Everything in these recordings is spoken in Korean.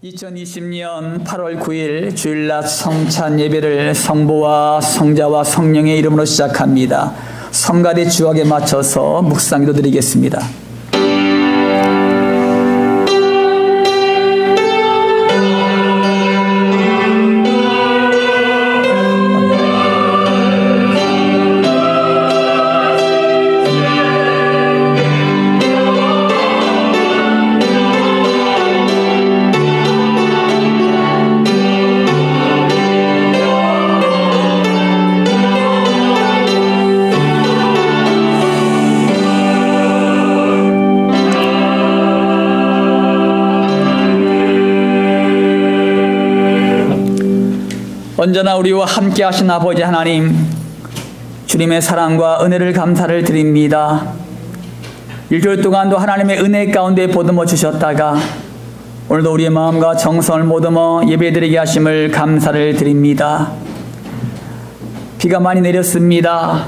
2020년 8월 9일 주일낮 성찬 예배를 성부와 성자와 성령의 이름으로 시작합니다. 성가대 주악에 맞춰서 묵상 기도드리겠습니다. 언제나 우리와 함께 하신 아버지 하나님, 주님의 사랑과 은혜를 감사를 드립니다. 일주일 동안도 하나님의 은혜 가운데 보듬어 주셨다가 오늘도 우리의 마음과 정성을 모듬어 예배드리게 하심을 감사를 드립니다. 비가 많이 내렸습니다.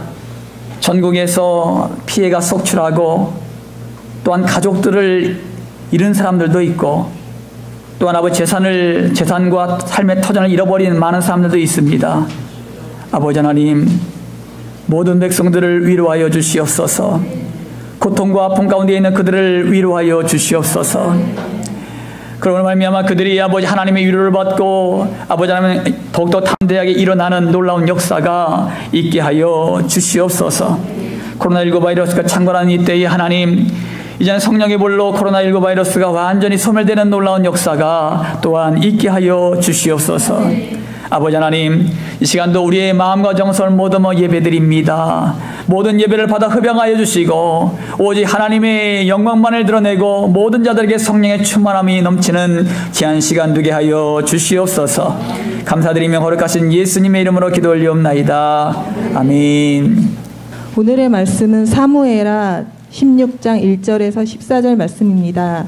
전국에서 피해가 속출하고 또한 가족들을 잃은 사람들도 있고 또한 아버지 재산과 삶의 터전을 잃어버린 많은 사람들도 있습니다. 아버지 하나님, 모든 백성들을 위로하여 주시옵소서. 고통과 아픔 가운데 있는 그들을 위로하여 주시옵소서. 그러므로 말미암아 그들이 아버지 하나님의 위로를 받고 아버지 하나님 더욱더 담대하게 일어나는 놀라운 역사가 있게 하여 주시옵소서. 코로나19 바이러스가 창궐하는 이때에 하나님, 이제는 성령의 불로 코로나19 바이러스가 완전히 소멸되는 놀라운 역사가 또한 있게 하여 주시옵소서. 아버지 하나님, 이 시간도 우리의 마음과 정성을 모듬어 예배드립니다. 모든 예배를 받아 흡양하여 주시고 오직 하나님의 영광만을 드러내고 모든 자들에게 성령의 충만함이 넘치는 귀한 시간 되게 하여 주시옵소서. 감사드리며 거룩하신 예수님의 이름으로 기도 올리옵나이다. 아멘. 오늘의 말씀은 사무엘하 16장 1절에서 14절 말씀입니다.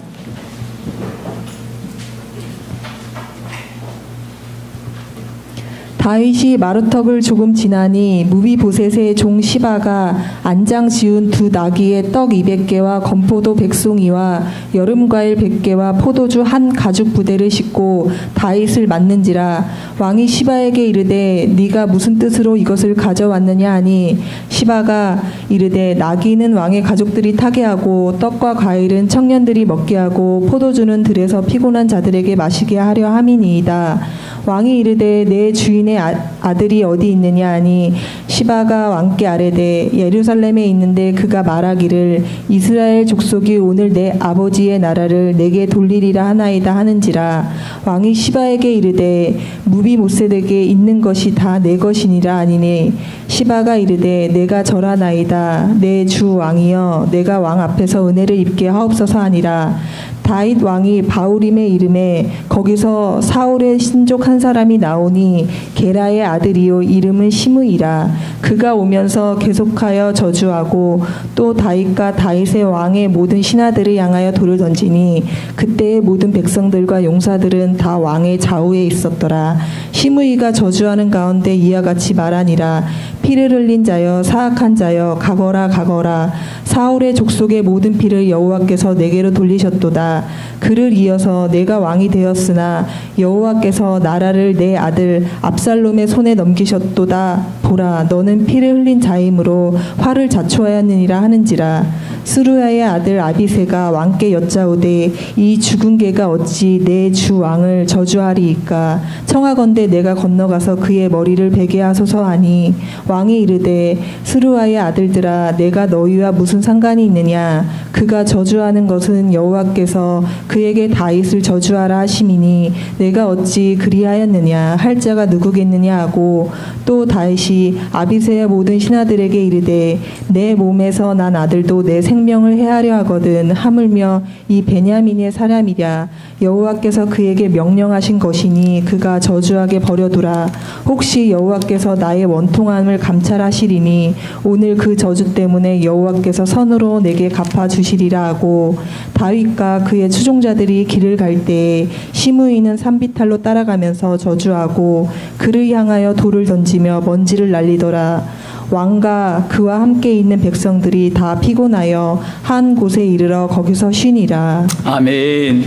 다윗이 마루턱을 조금 지나니 무비보셋의 종 시바가 안장 지은 두 나귀의 떡 200개와 건포도 100송이와 여름과일 100개와 포도주 한 가죽 부대를 싣고 다윗을 맞는지라. 왕이 시바에게 이르되 네가 무슨 뜻으로 이것을 가져왔느냐 하니 시바가 이르되 나귀는 왕의 가족들이 타게 하고 떡과 과일은 청년들이 먹게 하고 포도주는 들에서 피곤한 자들에게 마시게 하려 함이니이다. 왕이 이르되 내 주인의 아들이 어디 있느냐 하니 시바가 왕께 아뢰되 예루살렘에 있는데 그가 말하기를 이스라엘 족속이 오늘 내 아버지의 나라를 내게 돌리리라 하나이다 하는지라. 왕이 시바에게 이르되 무비보셋에게 있는 것이 다 내 것이니라 하니니 시바가 이르되 내가 절하나이다. 내 주 왕이여, 내가 왕 앞에서 은혜를 입게 하옵소서 하니라. 다윗 왕이 바울임에 이름에 거기서 사울의 신족 한 사람이 나오니 게라의 아들이요 이름은 시므이라. 그가 오면서 계속하여 저주하고 또 다윗과 다윗의 왕의 모든 신하들을 향하여 돌을 던지니 그때의 모든 백성들과 용사들은 다 왕의 좌우에 있었더라. 시므이가 저주하는 가운데 이와 같이 말하니라. 피를 흘린 자여, 사악한 자여, 가거라 가거라. 사울의 족속의 모든 피를 여호와께서 내게로 돌리셨도다. 그를 이어서 내가 왕이 되었으나 여호와께서 나라를 내 아들 압살롬의 손에 넘기셨도다. 보라, 너는 피를 흘린 자이므로 화를 자초하였느니라 하는지라. 스루야의 아들 아비새가 왕께 여짜오되 이 죽은 개가 어찌 내 주 왕을 저주하리이까. 청하건대 내가 건너가서 그의 머리를 베게 하소서 하니 왕이 이르되 스루야의 아들들아, 내가 너희와 무슨 상관이 있느냐. 그가 저주하는 것은 여호와께서 그에게 다윗을 저주하라 하심이니 내가 어찌 그리하였느냐 할 자가 누구겠느냐 하고 또 다윗이 아비새의 모든 신하들에게 이르되 내 몸에서 난 아들도 내 생명을 해하려 하거든. 하물며 이 베냐민의 사람이랴. 여호와께서 그에게 명령하신 것이니 그가 저주하게 버려두라. 혹시 여호와께서 나의 원통함을 감찰하시리니 오늘 그 저주 때문에 여호와께서 선으로 내게 갚아주시리라 하고 다윗과 그의 추종자들이 길을 갈 때에 시므이는 산비탈로 따라가면서 저주하고 그를 향하여 돌을 던지며 먼지를 날리더라. 왕과 그와 함께 있는 백성들이 다 피곤하여 한 곳에 이르러 거기서 쉬니라. 아멘.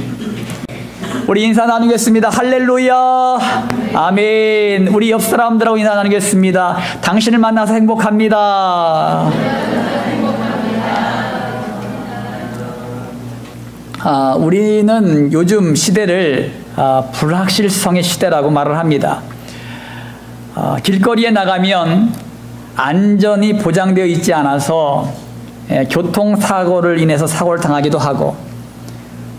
우리 인사 나누겠습니다. 할렐루야. 아멘. 우리 옆 사람들하고 인사 나누겠습니다. 당신을 만나서 행복합니다. 우리는 요즘 시대를 불확실성의 시대라고 말을 합니다. 길거리에 나가면 안전이 보장되어 있지 않아서 교통사고를 인해서 사고를 당하기도 하고,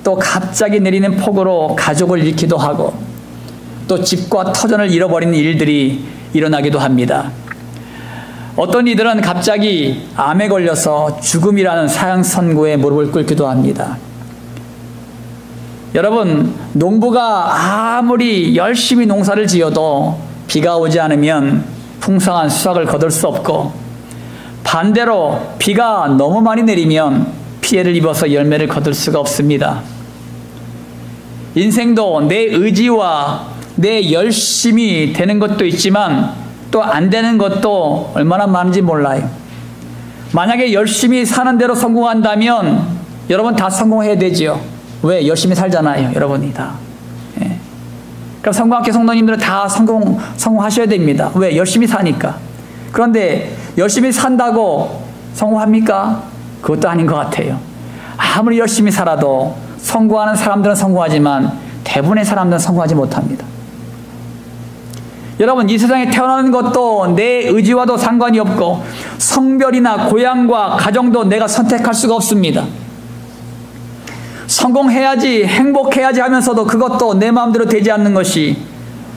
또 갑자기 내리는 폭우로 가족을 잃기도 하고, 또 집과 터전을 잃어버리는 일들이 일어나기도 합니다. 어떤 이들은 갑자기 암에 걸려서 죽음이라는 사형 선고에 무릎을 꿇기도 합니다. 여러분, 농부가 아무리 열심히 농사를 지어도 비가 오지 않으면 풍성한 수확을 거둘 수 없고, 반대로 비가 너무 많이 내리면 피해를 입어서 열매를 거둘 수가 없습니다. 인생도 내 의지와 내 열심이 되는 것도 있지만 또 안 되는 것도 얼마나 많은지 몰라요. 만약에 열심히 사는 대로 성공한다면 여러분 다 성공해야 되지요. 왜? 열심히 살잖아요, 여러분이 다. 그럼 성공학교 성도님들은 다 성공하셔야 됩니다. 왜? 열심히 사니까. 그런데 열심히 산다고 성공합니까? 그것도 아닌 것 같아요. 아무리 열심히 살아도 성공하는 사람들은 성공하지만 대부분의 사람들은 성공하지 못합니다. 여러분, 이 세상에 태어나는 것도 내 의지와도 상관이 없고, 성별이나 고향과 가정도 내가 선택할 수가 없습니다. 성공해야지, 행복해야지 하면서도 그것도 내 마음대로 되지 않는 것이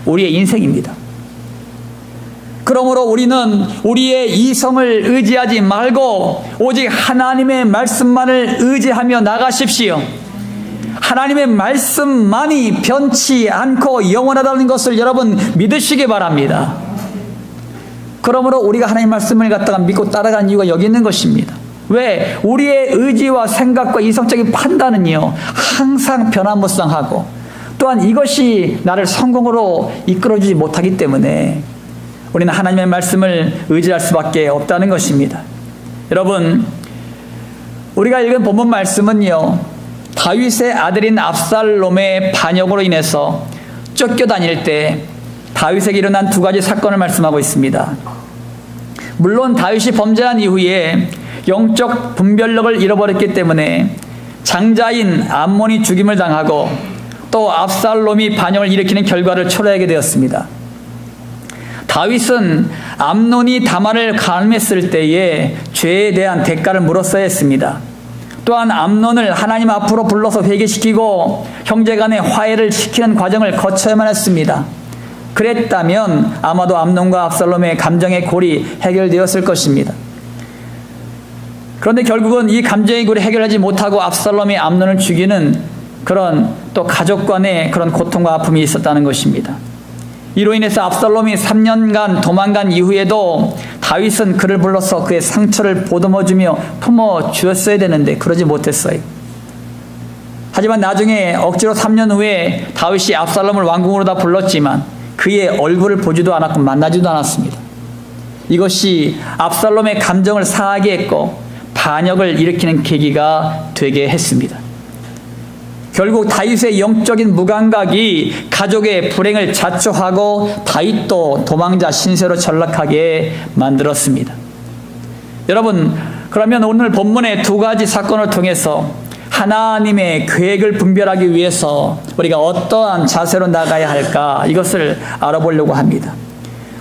우리의 인생입니다. 그러므로 우리는 우리의 이성을 의지하지 말고 오직 하나님의 말씀만을 의지하며 나가십시오. 하나님의 말씀만이 변치 않고 영원하다는 것을 여러분 믿으시기 바랍니다. 그러므로 우리가 하나님의 말씀을 갖다가 믿고 따라가는 이유가 여기 있는 것입니다. 왜? 우리의 의지와 생각과 이성적인 판단은요, 항상 변화무쌍하고, 또한 이것이 나를 성공으로 이끌어주지 못하기 때문에 우리는 하나님의 말씀을 의지할 수밖에 없다는 것입니다. 여러분, 우리가 읽은 본문 말씀은요, 다윗의 아들인 압살롬의 반역으로 인해서 쫓겨다닐 때 다윗에게 일어난 두 가지 사건을 말씀하고 있습니다. 물론 다윗이 범죄한 이후에 영적 분별력을 잃어버렸기 때문에 장자인 암몬이 죽임을 당하고 또 압살롬이 반역을 일으키는 결과를 초래하게 되었습니다. 다윗은 암논이 다말을 간음했을 때에 죄에 대한 대가를 물었어야 했습니다. 또한 암논을 하나님 앞으로 불러서 회개시키고 형제간의 화해를 시키는 과정을 거쳐야만 했습니다. 그랬다면 아마도 암논과 압살롬의 감정의 골이 해결되었을 것입니다. 그런데 결국은 이 감정의 골이 해결하지 못하고 압살롬이 암논을 죽이는 그런 또 가족 간의 그런 고통과 아픔이 있었다는 것입니다. 이로 인해서 압살롬이 3년간 도망간 이후에도 다윗은 그를 불러서 그의 상처를 보듬어주며 품어주었어야 되는데 그러지 못했어요. 하지만 나중에 억지로 3년 후에 다윗이 압살롬을 왕궁으로 다 불렀지만 그의 얼굴을 보지도 않았고 만나지도 않았습니다. 이것이 압살롬의 감정을 상하게 했고 반역을 일으키는 계기가 되게 했습니다. 결국 다윗의 영적인 무감각이 가족의 불행을 자초하고 다윗도 도망자 신세로 전락하게 만들었습니다. 여러분, 그러면 오늘 본문의 두 가지 사건을 통해서 하나님의 계획을 분별하기 위해서 우리가 어떠한 자세로 나가야 할까, 이것을 알아보려고 합니다.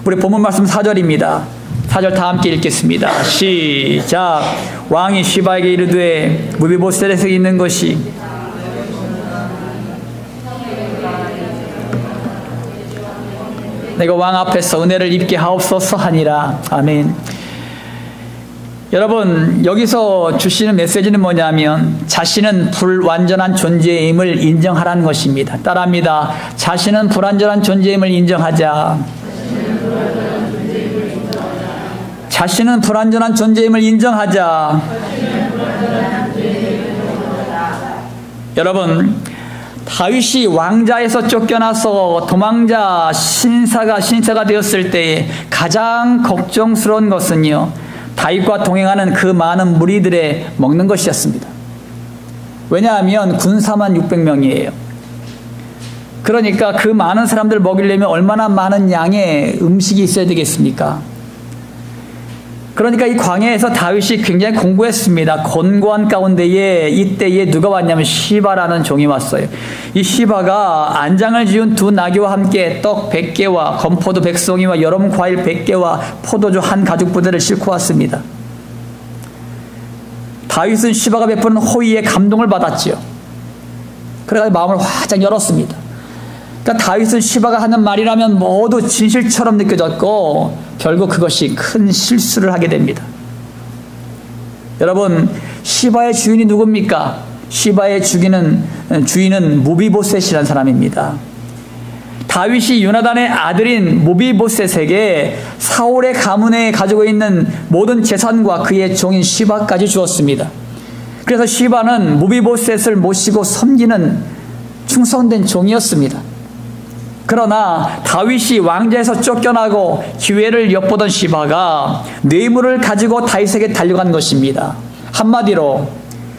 우리 본문 말씀 4절입니다. 4절 다 함께 읽겠습니다. 시작. 왕이 시바에게 이르되 무비보셋에 있는 것이 내가 왕 앞에서 은혜를 입게 하옵소서 하니라. 아멘. 여러분, 여기서 주시는 메시지는 뭐냐면 자신은 불완전한 존재임을 인정하라는 것입니다. 따라합니다. 자신은 불완전한 존재임을 인정하자. 자신은 불완전한 존재임을 인정하자. 여러분, 다윗이 왕자에서 쫓겨나서 도망자 신사가 되었을 때 가장 걱정스러운 것은요, 다윗과 동행하는 그 많은 무리들의 먹는 것이었습니다. 왜냐하면 군사만 600명이에요. 그러니까 그 많은 사람들 먹이려면 얼마나 많은 양의 음식이 있어야 되겠습니까? 그러니까 이 광야에서 다윗이 굉장히 공부했습니다. 곤고한 가운데에 이때에 누가 왔냐면 시바라는 종이 왔어요. 이 시바가 안장을 지은 두 나귀와 함께 떡 100개와 건포도 100송이와 여름 과일 100개와 포도주 한 가죽 부대를 싣고 왔습니다. 다윗은 시바가 베푸는 호의에 감동을 받았지요. 그래서 마음을 활짝 열었습니다. 그러니까 다윗은 시바가 하는 말이라면 모두 진실처럼 느껴졌고 결국 그것이 큰 실수를 하게 됩니다. 여러분, 시바의 주인이 누굽니까? 시바의 주인은 무비보셋이라는 사람입니다. 다윗이 요나단의 아들인 무비보셋에게 사울의 가문에 가지고 있는 모든 재산과 그의 종인 시바까지 주었습니다. 그래서 시바는 무비보셋을 모시고 섬기는 충성된 종이었습니다. 그러나 다윗이 왕좌에서 쫓겨나고 기회를 엿보던 시바가 뇌물을 가지고 다윗에게 달려간 것입니다. 한마디로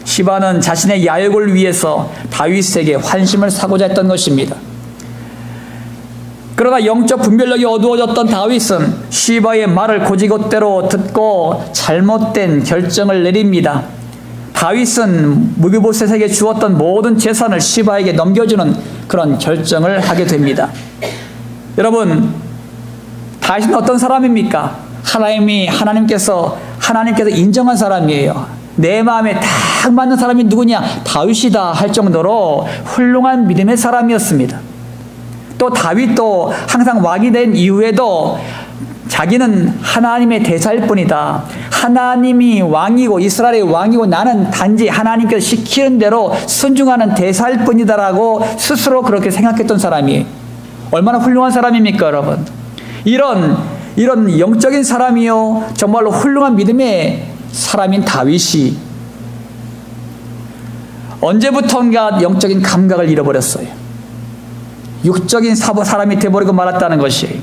시바는 자신의 야욕을 위해서 다윗에게 환심을 사고자 했던 것입니다. 그러나 영적 분별력이 어두워졌던 다윗은 시바의 말을 곧이곧대로 듣고 잘못된 결정을 내립니다. 다윗은 무비보셋에게 주었던 모든 재산을 시바에게 넘겨주는 그런 결정을 하게 됩니다. 여러분, 다윗은 어떤 사람입니까? 하나님께서 인정한 사람이에요. 내 마음에 딱 맞는 사람이 누구냐? 다윗이다 할 정도로 훌륭한 믿음의 사람이었습니다. 또 다윗도 항상 왕이 된 이후에도 자기는 하나님의 대사일 뿐이다. 하나님이 왕이고 이스라엘의 왕이고 나는 단지 하나님께서 시키는 대로 순종하는 대사일 뿐이다라고 스스로 그렇게 생각했던 사람이 얼마나 훌륭한 사람입니까, 여러분? 이런 영적인 사람이요, 정말로 훌륭한 믿음의 사람인 다윗이 언제부턴가 영적인 감각을 잃어버렸어요. 육적인 사람이 되어버리고 말았다는 것이.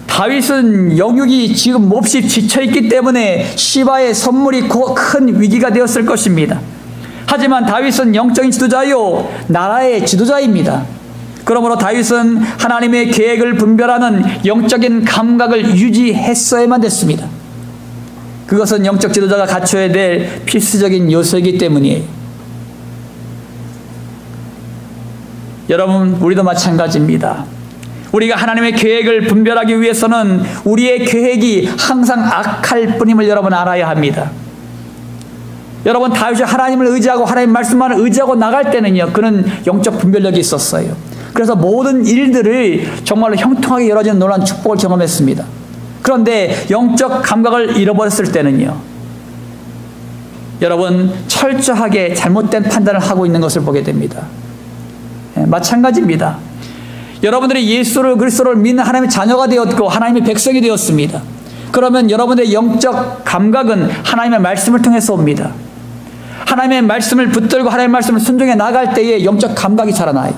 다윗은 영육이 지금 몹시 지쳐있기 때문에 시바의 선물이 큰 위기가 되었을 것입니다. 하지만 다윗은 영적인 지도자요, 나라의 지도자입니다. 그러므로 다윗은 하나님의 계획을 분별하는 영적인 감각을 유지했어야만 됐습니다. 그것은 영적 지도자가 갖춰야 될 필수적인 요소이기 때문이에요. 여러분, 우리도 마찬가지입니다. 우리가 하나님의 계획을 분별하기 위해서는 우리의 계획이 항상 악할 뿐임을 여러분 알아야 합니다. 여러분, 다윗이 하나님을 의지하고 하나님 말씀만 의지하고 나갈 때는요, 그는 영적 분별력이 있었어요. 그래서 모든 일들을 정말로 형통하게 이루어지는 놀라운 축복을 경험했습니다. 그런데 영적 감각을 잃어버렸을 때는요, 여러분, 철저하게 잘못된 판단을 하고 있는 것을 보게 됩니다. 마찬가지입니다. 여러분들이 예수를 그리스도를 믿는 하나님의 자녀가 되었고 하나님의 백성이 되었습니다. 그러면 여러분들의 영적 감각은 하나님의 말씀을 통해서 옵니다. 하나님의 말씀을 붙들고 하나님의 말씀을 순종해 나갈 때에 영적 감각이 자라나요.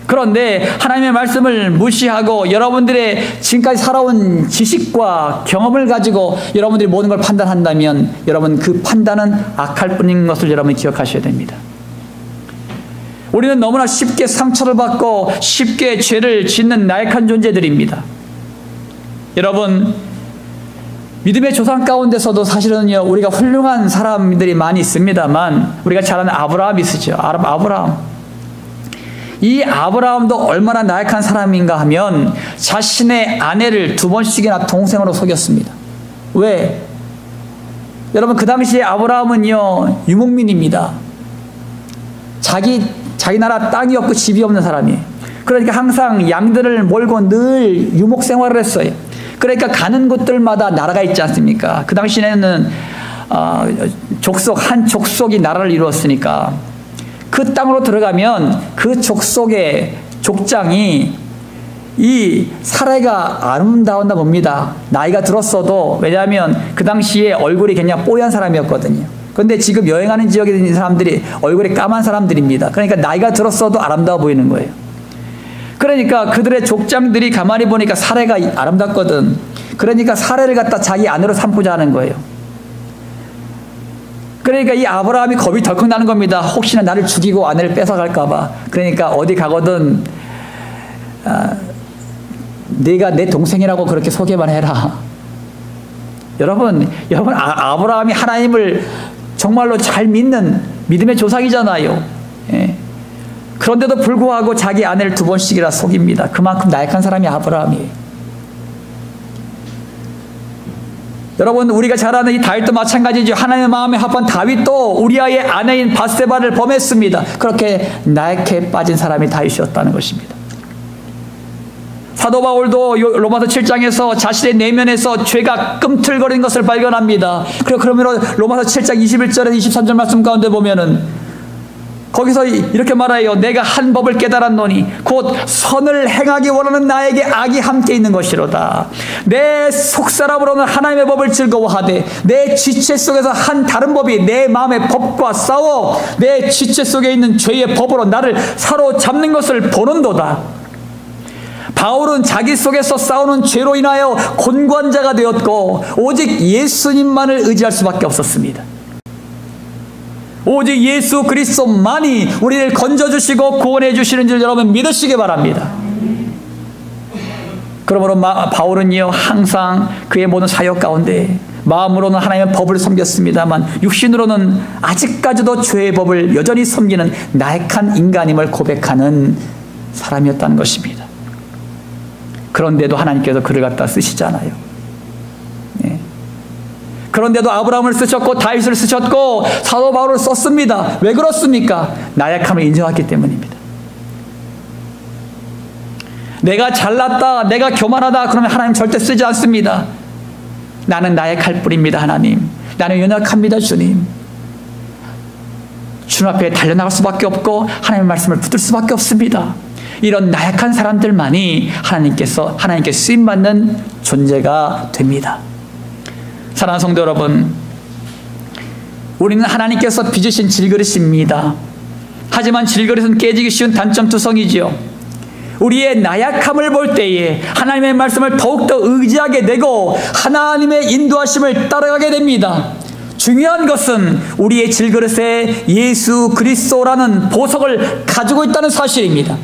그런데 하나님의 말씀을 무시하고 여러분들의 지금까지 살아온 지식과 경험을 가지고 여러분들이 모든 걸 판단한다면 여러분, 그 판단은 악할 뿐인 것을 여러분 기억하셔야 됩니다. 우리는 너무나 쉽게 상처를 받고 쉽게 죄를 짓는 나약한 존재들입니다. 여러분, 믿음의 조상 가운데서도 사실은요, 우리가 훌륭한 사람들이 많이 있습니다만 우리가 잘 아는 아브라함이 있으죠. 아브라함. 이 아브라함도 얼마나 나약한 사람인가 하면 자신의 아내를 2번씩이나 동생으로 속였습니다. 왜? 여러분, 그 당시에 아브라함은요, 유목민입니다. 자기 나라 땅이 없고 집이 없는 사람이에요. 그러니까 항상 양들을 몰고 늘 유목 생활을 했어요. 그러니까 가는 곳들마다 나라가 있지 않습니까? 그 당시에는 한 족속이 나라를 이루었으니까 그 땅으로 들어가면 그 족속의 족장이 이 사례가 아름다웠나 봅니다. 나이가 들었어도. 왜냐하면 그 당시에 얼굴이 굉장히 뽀얀 사람이었거든요. 그런데 지금 여행하는 지역에 있는 사람들이 얼굴이 까만 사람들입니다. 그러니까 나이가 들었어도 아름다워 보이는 거예요. 그러니까 그들의 족장들이 가만히 보니까 사례가 아름답거든. 그러니까 사례를 갖다 자기 아내로 삼고자 하는 거예요. 그러니까 이 아브라함이 겁이 덜컥 나는 겁니다. 혹시나 나를 죽이고 아내를 뺏어갈까봐. 그러니까 어디 가거든 네가 내 동생이라고 그렇게 소개만 해라. 여러분 아브라함이 하나님을 정말로 잘 믿는 믿음의 조상이잖아요. 예. 그런데도 불구하고 자기 아내를 2번씩이나 속입니다. 그만큼 나약한 사람이 아브라함이에요. 여러분 우리가 잘 아는 이 다윗도 마찬가지죠. 하나님의 마음에 합한 다윗도 우리아의 아내인 바세바를 범했습니다. 그렇게 나약해 빠진 사람이 다윗이었다는 것입니다. 사도 바울도 로마서 7장에서 자신의 내면에서 죄가 꿈틀거리는 것을 발견합니다. 그러므로 로마서 7장 21절에서 23절 말씀 가운데 보면은 거기서 이렇게 말해요. 내가 한 법을 깨달았노니 곧 선을 행하기 원하는 나에게 악이 함께 있는 것이로다. 내 속사람으로는 하나님의 법을 즐거워하되 내 지체 속에서 한 다른 법이 내 마음의 법과 싸워 내 지체 속에 있는 죄의 법으로 나를 사로잡는 것을 보는도다. 바울은 자기 속에서 싸우는 죄로 인하여 곤고한 자가 되었고 오직 예수님만을 의지할 수밖에 없었습니다. 오직 예수 그리스도만이 우리를 건져주시고 구원해 주시는 줄 여러분 믿으시기 바랍니다. 그러므로 바울은요 항상 그의 모든 사역 가운데 마음으로는 하나님의 법을 섬겼습니다만 육신으로는 아직까지도 죄의 법을 여전히 섬기는 나약한 인간임을 고백하는 사람이었다는 것입니다. 그런데도 하나님께서 그를 갖다 쓰시잖아요. 그런데도 아브라함을 쓰셨고 다윗을 쓰셨고 사도 바울을 썼습니다. 왜 그렇습니까? 나약함을 인정했기 때문입니다. 내가 잘났다, 내가 교만하다 그러면 하나님 절대 쓰지 않습니다. 나는 나약할 뿐입니다. 하나님, 나는 연약합니다. 주님, 주님 앞에 달려나갈 수밖에 없고 하나님의 말씀을 붙들 수밖에 없습니다. 이런 나약한 사람들만이 하나님께 쓰임받는 존재가 됩니다. 사랑하는 성도 여러분, 우리는 하나님께서 빚으신 질그릇입니다. 하지만 질그릇은 깨지기 쉬운 단점투성이지요. 우리의 나약함을 볼 때에 하나님의 말씀을 더욱더 의지하게 되고 하나님의 인도하심을 따라가게 됩니다. 중요한 것은 우리의 질그릇에 예수 그리스도라는 보석을 가지고 있다는 사실입니다.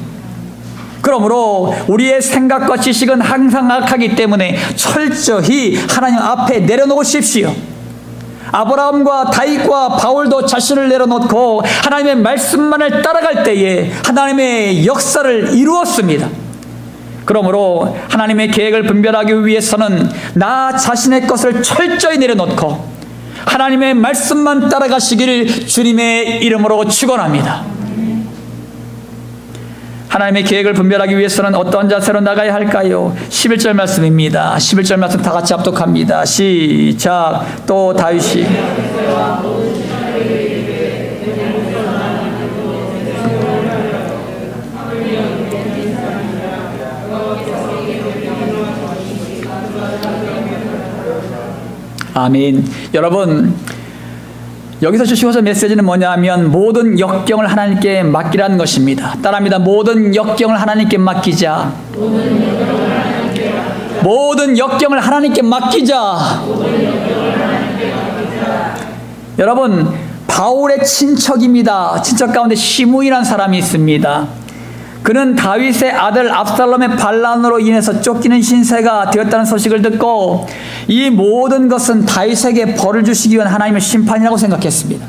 그러므로 우리의 생각과 지식은 항상 악하기 때문에 철저히 하나님 앞에 내려놓으십시오. 아브라함과 다윗과 바울도 자신을 내려놓고 하나님의 말씀만을 따라갈 때에 하나님의 역사를 이루었습니다. 그러므로 하나님의 계획을 분별하기 위해서는 나 자신의 것을 철저히 내려놓고 하나님의 말씀만 따라가시기를 주님의 이름으로 축원합니다. 하나님의 계획을 분별하기 위해서는 어떤 자세로 나가야 할까요? 11절 말씀입니다. 11절 말씀 다 같이 합독합니다. 시작. 또 다윗이 아멘. 여러분, 여기서 주시고자 메시지는 뭐냐면 모든 역경을 하나님께 맡기라는 것입니다. 따라합니다. 모든 역경을 하나님께 맡기자. 모든 역경을 하나님께 맡기자. 여러분, 바울의 친척입니다. 친척 가운데 시므이라는 사람이 있습니다. 그는 다윗의 아들 압살롬의 반란으로 인해서 쫓기는 신세가 되었다는 소식을 듣고 이 모든 것은 다윗에게 벌을 주시기 위한 하나님의 심판이라고 생각했습니다.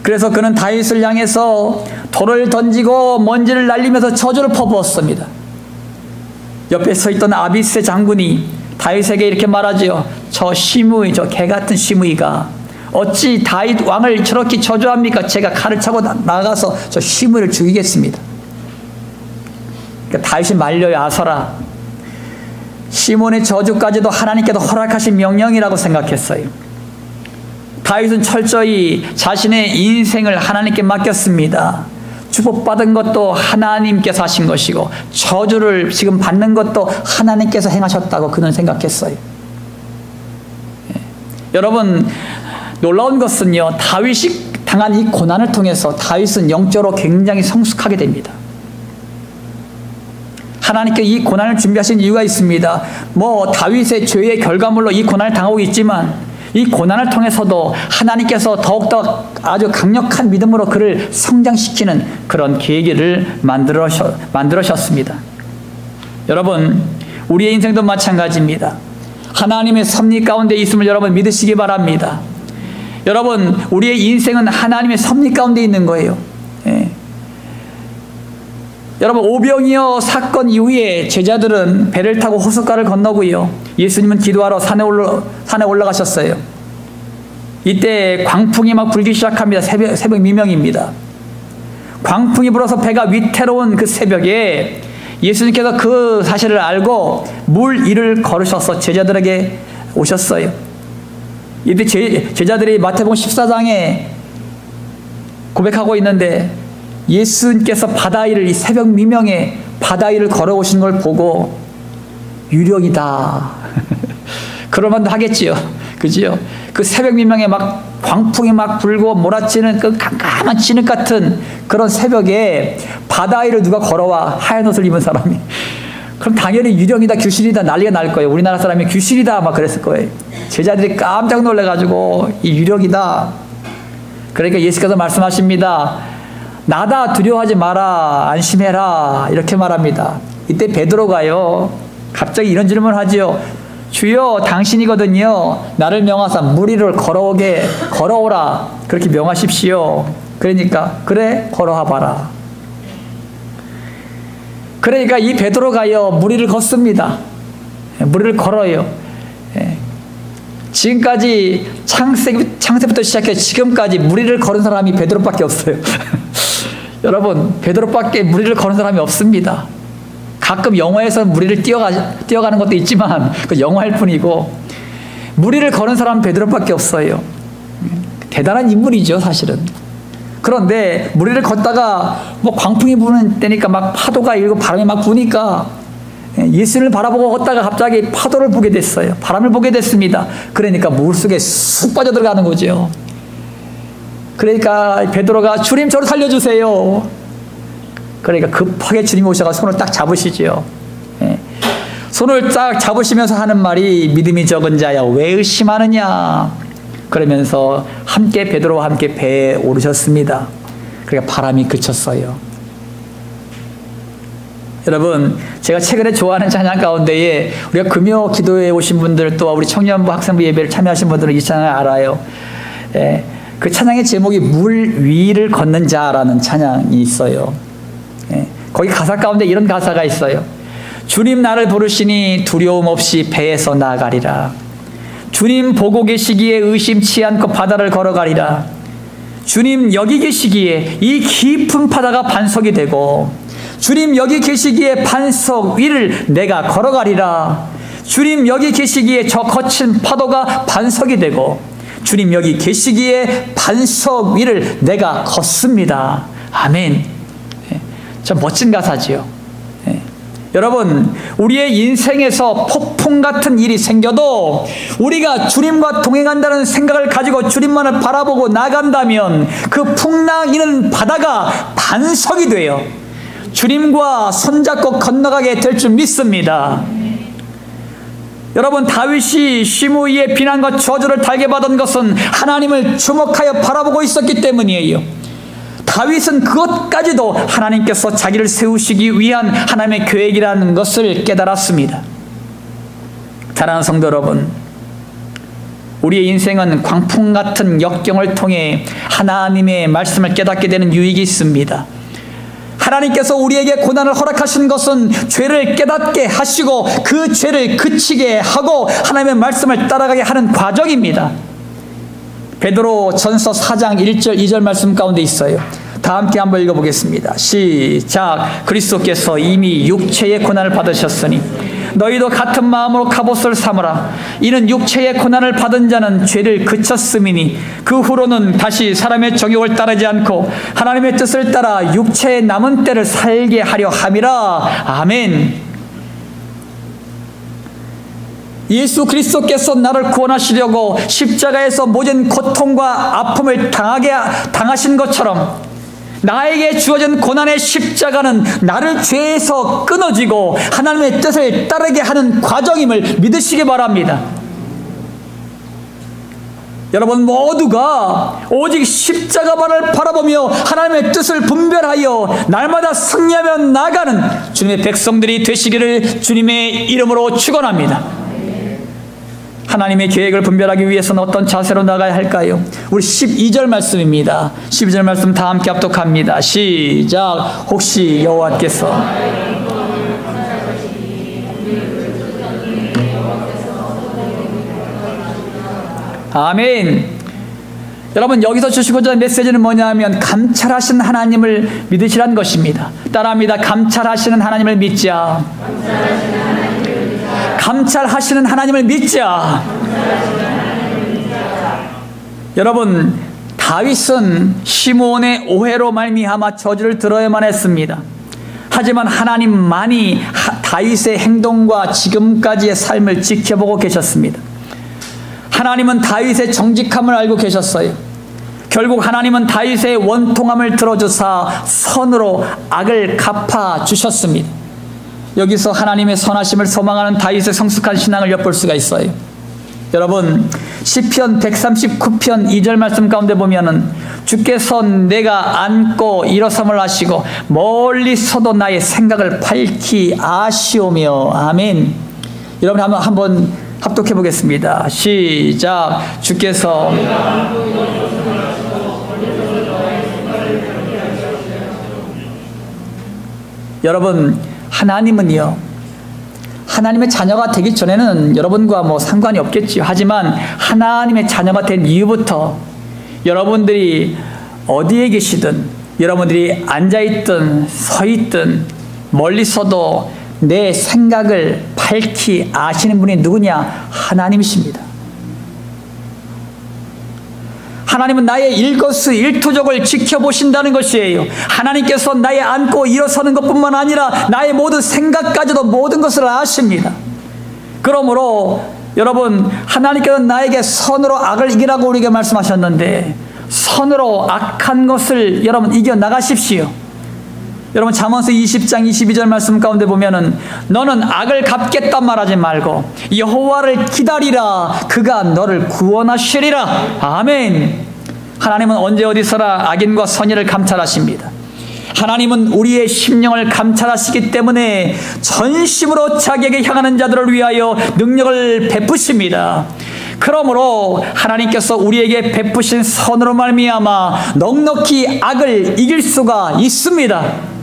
그래서 그는 다윗을 향해서 돌을 던지고 먼지를 날리면서 저주를 퍼부었습니다. 옆에 서 있던 아비스 장군이 다윗에게 이렇게 말하지요. 저 시므이, 저 개같은 시므이가 어찌 다윗 왕을 저렇게 저주합니까? 제가 칼을 차고 나가서 저 시므이를 죽이겠습니다. 그러니까 다윗이 말려요. 아서라. 시몬의 저주까지도 하나님께서 허락하신 명령이라고 생각했어요. 다윗은 철저히 자신의 인생을 하나님께 맡겼습니다. 축복받은 것도 하나님께서 하신 것이고 저주를 지금 받는 것도 하나님께서 행하셨다고 그는 생각했어요. 여러분, 놀라운 것은요, 다윗이 당한 이 고난을 통해서 다윗은 영적으로 굉장히 성숙하게 됩니다. 하나님께 이 고난을 준비하신 이유가 있습니다. 다윗의 죄의 결과물로 이 고난을 당하고 있지만 이 고난을 통해서도 하나님께서 더욱더 아주 강력한 믿음으로 그를 성장시키는 그런 계기를 만들으셨습니다. 여러분, 우리의 인생도 마찬가지입니다. 하나님의 섭리 가운데 있음을 여러분 믿으시기 바랍니다. 여러분, 우리의 인생은 하나님의 섭리 가운데 있는 거예요. 예. 여러분, 오병이어 사건 이후에 제자들은 배를 타고 호숫가를 건너고요, 예수님은 기도하러 산에 올라가셨어요. 이때 광풍이 막 불기 시작합니다. 새벽 미명입니다. 광풍이 불어서 배가 위태로운 그 새벽에 예수님께서 그 사실을 알고 물 위를 걸으셔서 제자들에게 오셨어요. 이때 제자들이 마태복음 14장에 고백하고 있는데, 예수님께서 바다 위를, 이 새벽 미명에 바다 위를 걸어오신 걸 보고 유령이다 그럴만도 하겠지요. 그지요? 그 새벽 미명에 막 광풍이 막 불고 몰아치는 그 깜깜한 진흙 같은 그런 새벽에 바다 위를 누가 걸어와, 하얀 옷을 입은 사람이. 그럼 당연히 유령이다, 귀신이다 난리가 날 거예요. 우리나라 사람이 귀신이다 막 그랬을 거예요. 제자들이 깜짝 놀래가지고 이 유령이다. 그러니까 예수께서 말씀하십니다. 나다, 두려워하지 마라, 안심해라, 이렇게 말합니다. 이때 베드로가요, 갑자기 이런 질문을 하지요. 주여, 당신이거든요, 나를 명하사 물 위를 걸어오라, 그렇게 명하십시오. 그러니까 그래, 걸어와 봐라. 그러니까 이 베드로가요, 물 위를 걷습니다. 물 위를 걸어요. 지금까지 창세부터 시작해 지금까지 물 위를 걸은 사람이 베드로밖에 없어요. 여러분, 베드로밖에 물 위를 걸은 사람이 없습니다. 가끔 영화에서 물 위를 뛰어가는 것도 있지만 그 영화일 뿐이고, 물 위를 걸은 사람은 베드로밖에 없어요. 대단한 인물이죠, 사실은. 그런데 물 위를 걷다가 뭐 광풍이 부는 때니까 막 파도가 일고 바람이 막 부니까 예수님을 바라보고 걷다가 갑자기 파도를 보게 됐어요. 바람을 보게 됐습니다. 그러니까 물속에 쑥 빠져들어가는 거죠. 그러니까 베드로가 주님 저를 살려주세요. 그러니까 급하게 주님이 오셔서 손을 딱 잡으시죠. 손을 딱 잡으시면서 하는 말이, 믿음이 적은 자야 왜 의심하느냐. 그러면서 함께 베드로와 함께 배에 오르셨습니다. 그러니까 바람이 그쳤어요. 여러분, 제가 최근에 좋아하는 찬양 가운데에 우리가 금요 기도에 오신 분들, 또 우리 청년부 학생부 예배를 참여하신 분들은 이 찬양을 알아요. 그 찬양의 제목이 물 위를 걷는 자라는 찬양이 있어요. 거기 가사 가운데 이런 가사가 있어요. 주님 나를 부르시니 두려움 없이 배에서 나아가리라. 주님 보고 계시기에 의심치 않고 바다를 걸어가리라. 주님 여기 계시기에 이 깊은 바다가 반석이 되고, 주님 여기 계시기에 반석 위를 내가 걸어가리라. 주님 여기 계시기에 저 거친 파도가 반석이 되고, 주님 여기 계시기에 반석 위를 내가 걷습니다. 아멘. 참 멋진 가사지요. 여러분, 우리의 인생에서 폭풍 같은 일이 생겨도 우리가 주님과 동행한다는 생각을 가지고 주님만을 바라보고 나간다면 그 풍랑이는 바다가 반석이 돼요. 주님과 손잡고 건너가게 될 줄 믿습니다. 여러분, 다윗이 시므이의 비난과 저주를 달게 받은 것은 하나님을 주목하여 바라보고 있었기 때문이에요. 다윗은 그것까지도 하나님께서 자기를 세우시기 위한 하나님의 계획이라는 것을 깨달았습니다. 사랑하는 성도 여러분, 우리의 인생은 광풍 같은 역경을 통해 하나님의 말씀을 깨닫게 되는 유익이 있습니다. 하나님께서 우리에게 고난을 허락하신 것은 죄를 깨닫게 하시고 그 죄를 그치게 하고 하나님의 말씀을 따라가게 하는 과정입니다. 베드로 전서 4장 1절 2절 말씀 가운데 있어요. 다 함께 한번 읽어보겠습니다. 시작. 그리스도께서 이미 육체의 고난을 받으셨으니 너희도 같은 마음으로 갑옷을 삼으라. 이는 육체의 고난을 받은 자는 죄를 그쳤음이니 그 후로는 다시 사람의 정욕을 따르지 않고 하나님의 뜻을 따라 육체의 남은 때를 살게 하려 함이라. 아멘. 예수 그리스도께서 나를 구원하시려고 십자가에서 모든 고통과 아픔을 당하신 것처럼 나에게 주어진 고난의 십자가는 나를 죄에서 끊어지고 하나님의 뜻을 따르게 하는 과정임을 믿으시기 바랍니다. 여러분 모두가 오직 십자가만을 바라보며 하나님의 뜻을 분별하여 날마다 승리하며 나가는 주님의 백성들이 되시기를 주님의 이름으로 축원합니다. 하나님의 계획을 분별하기 위해서는 어떤 자세로 나가야 할까요? 우리 12절 말씀입니다. 12절 말씀 다 함께 합독합니다. 시작. 혹시 여호와께서 아멘. 여러분 여기서 주시고자 하는 메시지는 뭐냐 하면 감찰하시는 하나님을 믿으시라는 것입니다. 따라합니다. 감찰하시는 하나님을 믿자. 감찰하시는 하나님을 믿자. 여러분 다윗은 시므온의 오해로 말미암아 저주를 들어야만 했습니다. 하지만 하나님만이 다윗의 행동과 지금까지의 삶을 지켜보고 계셨습니다. 하나님은 다윗의 정직함을 알고 계셨어요. 결국 하나님은 다윗의 원통함을 들어주사 선으로 악을 갚아주셨습니다. 여기서 하나님의 선하심을 소망하는 다윗의 성숙한 신앙을 엿볼 수가 있어요. 여러분 시편 139편 2절 말씀 가운데 보면은 주께서 내가 앉고 일어섬을 하시고 멀리서도 나의 생각을 밝히 아시오며. 아멘. 여러분 한번 합독해 보겠습니다. 시작. 주께서 여러분 하나님은요 하나님의 자녀가 되기 전에는 여러분과 뭐 상관이 없겠지요. 하지만 하나님의 자녀가 된 이후부터 여러분들이 어디에 계시든 여러분들이 앉아있든 서있든 멀리서도 내 생각을 밝히 아시는 분이 누구냐? 하나님이십니다. 하나님은 나의 일거수일투족을 지켜보신다는 것이에요. 하나님께서 나의 앉고 일어서는 것뿐만 아니라 나의 모든 생각까지도 모든 것을 아십니다. 그러므로 여러분 하나님께서 나에게 선으로 악을 이기라고 우리에게 말씀하셨는데 선으로 악한 것을 여러분 이겨나가십시오. 여러분 잠언서 20장 22절 말씀 가운데 보면은 너는 악을 갚겠단 말하지 말고 여호와를 기다리라. 그가 너를 구원하시리라. 아멘. 하나님은 언제 어디서나 악인과 선의를 감찰하십니다. 하나님은 우리의 심령을 감찰하시기 때문에 전심으로 자기에게 향하는 자들을 위하여 능력을 베푸십니다. 그러므로 하나님께서 우리에게 베푸신 선으로 말미암아 넉넉히 악을 이길 수가 있습니다.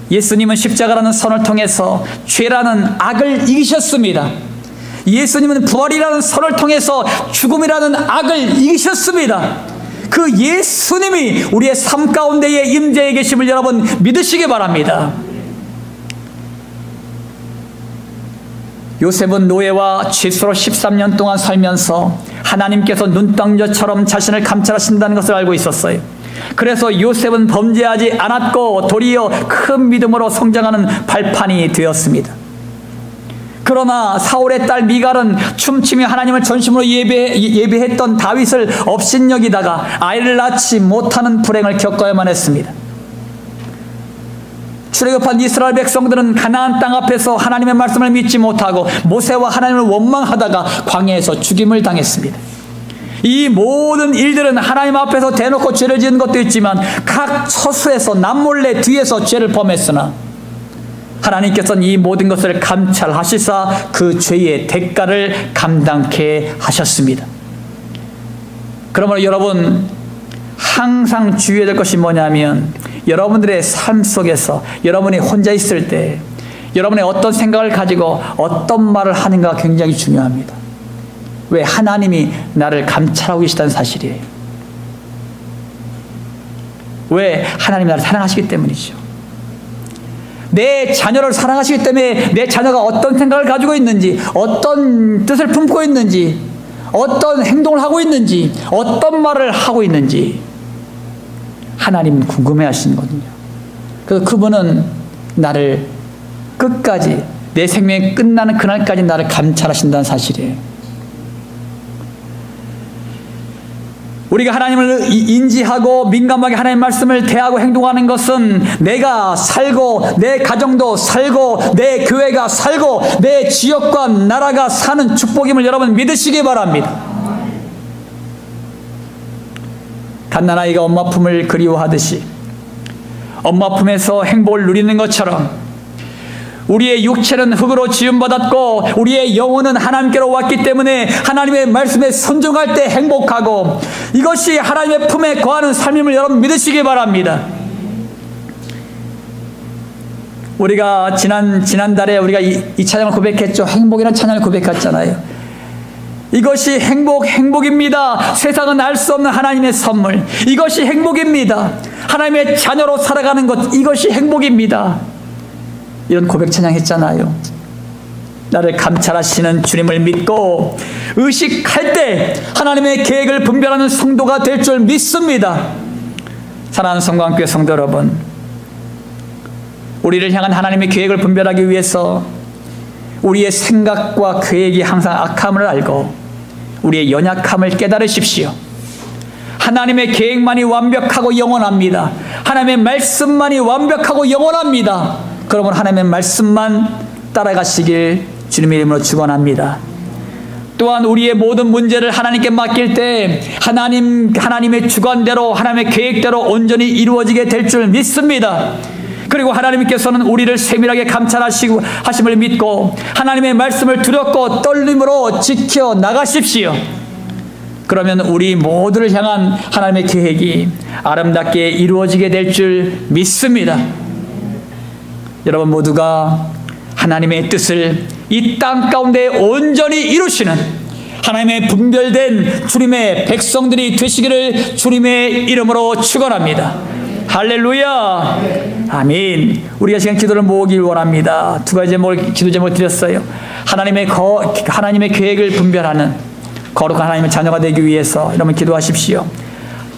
예수님은 십자가라는 선을 통해서 죄라는 악을 이기셨습니다. 예수님은 부활이라는 선을 통해서 죽음이라는 악을 이기셨습니다. 그 예수님이 우리의 삶 가운데에 임재해 계심을 여러분 믿으시기 바랍니다. 요셉은 노예와 죄수로 13년 동안 살면서 하나님께서 눈덩이처럼 자신을 감찰하신다는 것을 알고 있었어요. 그래서 요셉은 범죄하지 않았고 도리어 큰 믿음으로 성장하는 발판이 되었습니다. 그러나 사울의 딸 미갈은 춤추며 하나님을 전심으로 예배했던 다윗을 업신여기다가 아이를 낳지 못하는 불행을 겪어야만 했습니다. 출애굽한 이스라엘 백성들은 가나안 땅 앞에서 하나님의 말씀을 믿지 못하고 모세와 하나님을 원망하다가 광야에서 죽임을 당했습니다. 이 모든 일들은 하나님 앞에서 대놓고 죄를 지은 것도 있지만 각 처수에서 남몰래 뒤에서 죄를 범했으나 하나님께서는 이 모든 것을 감찰하시사 그 죄의 대가를 감당케 하셨습니다. 그러므로 여러분 항상 주의해야 될 것이 뭐냐면 여러분들의 삶 속에서 여러분이 혼자 있을 때 여러분의 어떤 생각을 가지고 어떤 말을 하는가가 굉장히 중요합니다. 왜? 하나님이 나를 감찰하고 계시다는 사실이에요. 왜? 하나님이 나를 사랑하시기 때문이죠. 내 자녀를 사랑하시기 때문에 내 자녀가 어떤 생각을 가지고 있는지, 어떤 뜻을 품고 있는지, 어떤 행동을 하고 있는지, 어떤 말을 하고 있는지 하나님은 궁금해 하시거든요. 그래서 그분은 나를 끝까지 내 생명이 끝나는 그날까지 나를 감찰하신다는 사실이에요. 우리가 하나님을 인지하고 민감하게 하나님의 말씀을 대하고 행동하는 것은 내가 살고 내 가정도 살고 내 교회가 살고 내 지역과 나라가 사는 축복임을 여러분 믿으시기 바랍니다. 갓난아이가 엄마 품을 그리워하듯이 엄마 품에서 행복을 누리는 것처럼 우리의 육체는 흙으로 지음받았고 우리의 영혼은 하나님께로 왔기 때문에 하나님의 말씀에 순종할 때 행복하고 이것이 하나님의 품에 거하는 삶임을 여러분 믿으시기 바랍니다. 우리가 지난달에 우리가 이 찬양을 고백했죠. 행복이라는 찬양을 고백했잖아요. 이것이 행복입니다. 세상은 알 수 없는 하나님의 선물. 이것이 행복입니다. 하나님의 자녀로 살아가는 것, 이것이 행복입니다. 이런 고백 찬양했잖아요. 나를 감찰하시는 주님을 믿고 의식할 때 하나님의 계획을 분별하는 성도가 될 줄 믿습니다. 사랑하는 성광교회 성도 여러분, 우리를 향한 하나님의 계획을 분별하기 위해서 우리의 생각과 계획이 항상 악함을 알고 우리의 연약함을 깨달으십시오. 하나님의 계획만이 완벽하고 영원합니다. 하나님의 말씀만이 완벽하고 영원합니다. 그러면 하나님의 말씀만 따라가시길 주님의 이름으로 축원합니다. 또한 우리의 모든 문제를 하나님께 맡길 때 하나님의 주관대로 하나님의 계획대로 온전히 이루어지게 될 줄 믿습니다. 그리고 하나님께서는 우리를 세밀하게 감찰하시고 하심을 믿고 하나님의 말씀을 두렵고 떨림으로 지켜 나가십시오. 그러면 우리 모두를 향한 하나님의 계획이 아름답게 이루어지게 될 줄 믿습니다. 여러분 모두가 하나님의 뜻을 이 땅 가운데 온전히 이루시는 하나님의 분별된 주님의 백성들이 되시기를 주님의 이름으로 축원합니다. 할렐루야. 아멘. 우리가 지금 기도를 모으길 원합니다. 두 가지 기도 제목을 드렸어요. 하나님의 계획을 분별하는 거룩한 하나님의 자녀가 되기 위해서 여러분 기도하십시오.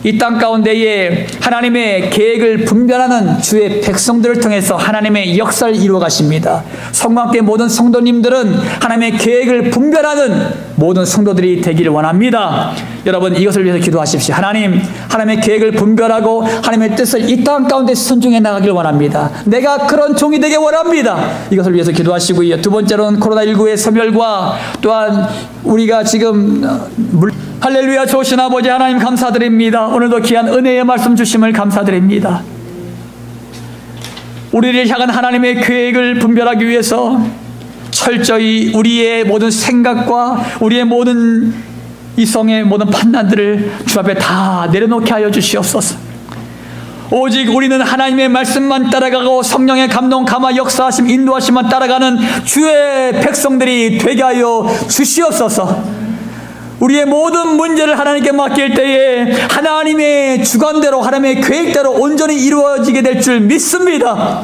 이 땅 가운데에 하나님의 계획을 분별하는 주의 백성들을 통해서 하나님의 역사를 이루어 가십니다. 성광교회 모든 성도님들은 하나님의 계획을 분별하는 모든 성도들이 되기를 원합니다. 여러분 이것을 위해서 기도하십시오. 하나님의 계획을 분별하고 하나님의 뜻을 이 땅 가운데 순종해 나가길 원합니다. 내가 그런 종이 되길 원합니다. 이것을 위해서 기도하시고요. 두 번째로는 코로나19의 소멸과 또한 우리가 지금 할렐루야. 좋으신 아버지 하나님 감사드립니다. 오늘도 귀한 은혜의 말씀 주심을 감사드립니다. 우리를 향한 하나님의 계획을 분별하기 위해서 철저히 우리의 모든 생각과 우리의 모든 이성의 모든 판단들을 주 앞에 다 내려놓게 하여 주시옵소서. 오직 우리는 하나님의 말씀만 따라가고 성령의 감동, 감화, 역사하심, 인도하심만 따라가는 주의 백성들이 되게 하여 주시옵소서. 우리의 모든 문제를 하나님께 맡길 때에 하나님의 주관대로 하나님의 계획대로 온전히 이루어지게 될 줄 믿습니다.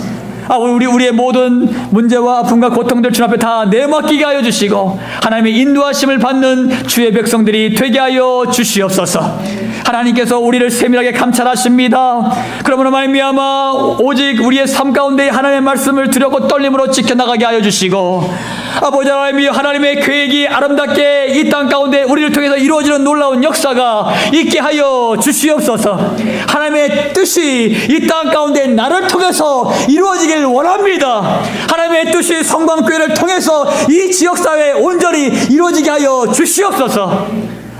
우리의 모든 문제와 아픔과 고통들 주 앞에 다 내맡기게 하여 주시고 하나님의 인도하심을 받는 주의 백성들이 되게 하여 주시옵소서. 하나님께서 우리를 세밀하게 감찰하십니다. 그러므로 말미암아 오직 우리의 삶 가운데 하나님의 말씀을 두렵고 떨림으로 지켜나가게 하여 주시고 아버지 하나님, 하나님의 계획이 아름답게 이 땅 가운데 우리를 통해서 이루어지는 놀라운 역사가 있게 하여 주시옵소서. 하나님의 뜻이 이 땅 가운데 나를 통해서 이루어지길 원합니다. 하나님의 뜻이 성광교회를 통해서 이 지역사회에 온전히 이루어지게 하여 주시옵소서.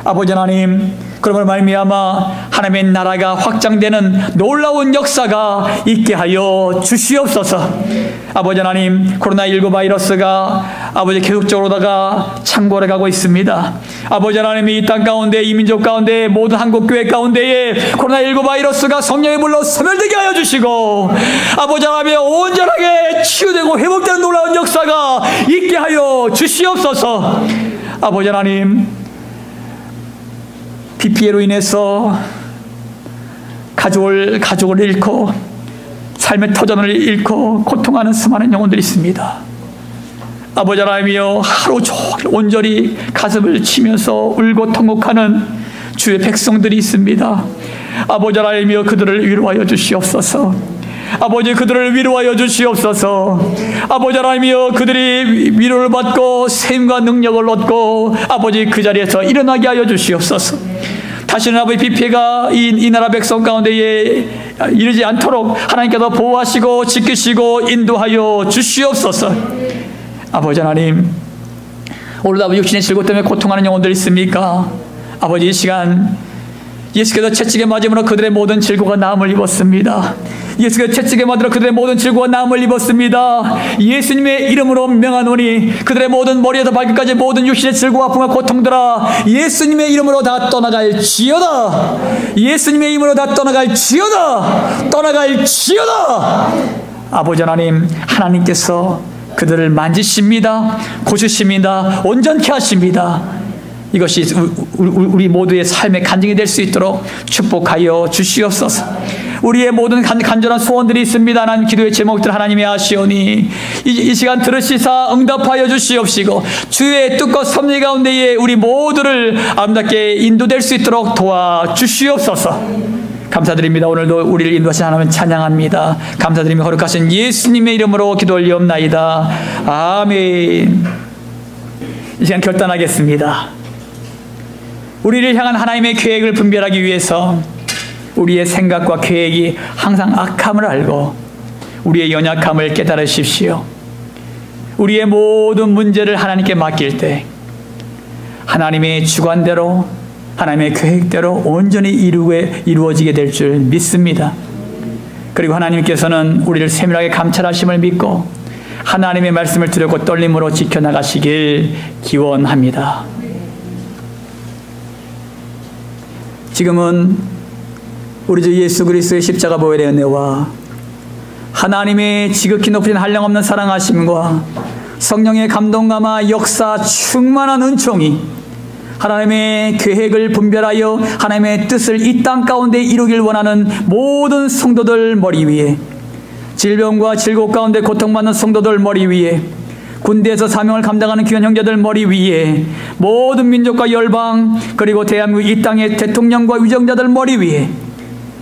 아버지 하나님, 그러므로 말미암아 하나님의 나라가 확장되는 놀라운 역사가 있게 하여 주시옵소서. 아버지 하나님, 코로나19 바이러스가 아버지 계속적으로다가 창궐해 가고 있습니다. 아버지 하나님이 이 땅 가운데 이 민족 가운데 모든 한국교회 가운데에 코로나19 바이러스가 성령의 불로 소멸되게 하여 주시고 아버지 하나님 온전하게 치유되고 회복되는 놀라운 역사가 있게 하여 주시옵소서. 아버지 하나님, 비 피해로 인해서 가족을 잃고 삶의 터전을 잃고 고통하는 수많은 영혼들이 있습니다. 아버지 하나님이여, 하루 종일 온전히 가슴을 치면서 울고 통곡하는 주의 백성들이 있습니다. 아버지 하나님이여, 그들을 위로하여 주시옵소서. 아버지, 그들을 위로하여 주시옵소서. 아버지 하나님이여, 그들이 위로를 받고 세임과 능력을 얻고 아버지 그 자리에서 일어나게 하여 주시옵소서. 다시는 아버지 비 피해가 이 나라 백성 가운데에 이르지 않도록 하나님께서 보호하시고 지키시고 인도하여 주시옵소서. 아버지 하나님, 오늘도 아버지 육신의 질고 때문에 고통하는 영혼들이 있습니까? 아버지, 이 시간 예수께서 채찍에 맞음으로 그들의 모든 질고가 나음을 입었습니다. 예수께서 채찍에 맞으러 그들의 모든 질고가 나음을 입었습니다. 예수님의 이름으로 명하노니 그들의 모든 머리에서 발끝까지 모든 육신의 질고와 아픔과 고통들아 예수님의 이름으로 다 떠나갈지어다. 예수님의 이름으로 다 떠나갈지어다. 떠나갈지어다. 아버지 하나님, 하나님께서 그들을 만지십니다. 고치십니다. 온전케 하십니다. 이것이 우리 모두의 삶의 간증이 될 수 있도록 축복하여 주시옵소서. 우리의 모든 간절한 소원들이 있습니다. 하나님, 기도의 제목들 하나님이 아시오니 이 시간 들으시사 응답하여 주시옵시고 주의 뜻과 섭리 가운데에 우리 모두를 아름답게 인도될 수 있도록 도와주시옵소서. 감사드립니다. 오늘도 우리를 인도하신 하나님 찬양합니다. 감사드리며 거룩하신 예수님의 이름으로 기도 올리옵나이다. 아멘. 이 시간 결단하겠습니다. 우리를 향한 하나님의 계획을 분별하기 위해서 우리의 생각과 계획이 항상 악함을 알고 우리의 연약함을 깨달으십시오. 우리의 모든 문제를 하나님께 맡길 때 하나님의 주관대로 하나님의 계획대로 온전히 이루어지게 될 줄 믿습니다. 그리고 하나님께서는 우리를 세밀하게 감찰하심을 믿고 하나님의 말씀을 두렵고 떨림으로 지켜나가시길 기원합니다. 지금은 우리 주 예수 그리스도의 십자가 보혈의 은혜와 하나님의 지극히 높으신 한량없는 사랑하심과 성령의 감동감화 역사 충만한 은총이 하나님의 계획을 분별하여 하나님의 뜻을 이 땅 가운데 이루길 원하는 모든 성도들 머리 위에, 질병과 질곡 가운데 고통받는 성도들 머리 위에, 군대에서 사명을 감당하는 귀한 형제들 머리 위에, 모든 민족과 열방 그리고 대한민국 이 땅의 대통령과 위정자들 머리 위에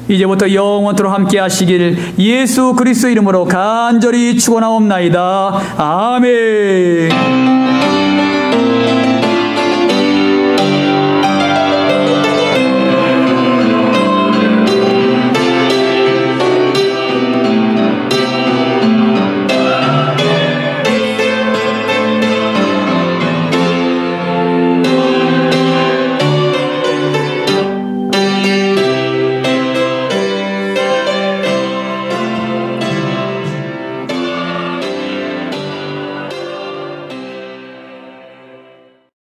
이제부터 영원토록 함께 하시길 예수 그리스도 이름으로 간절히 축원하옵나이다. 아멘.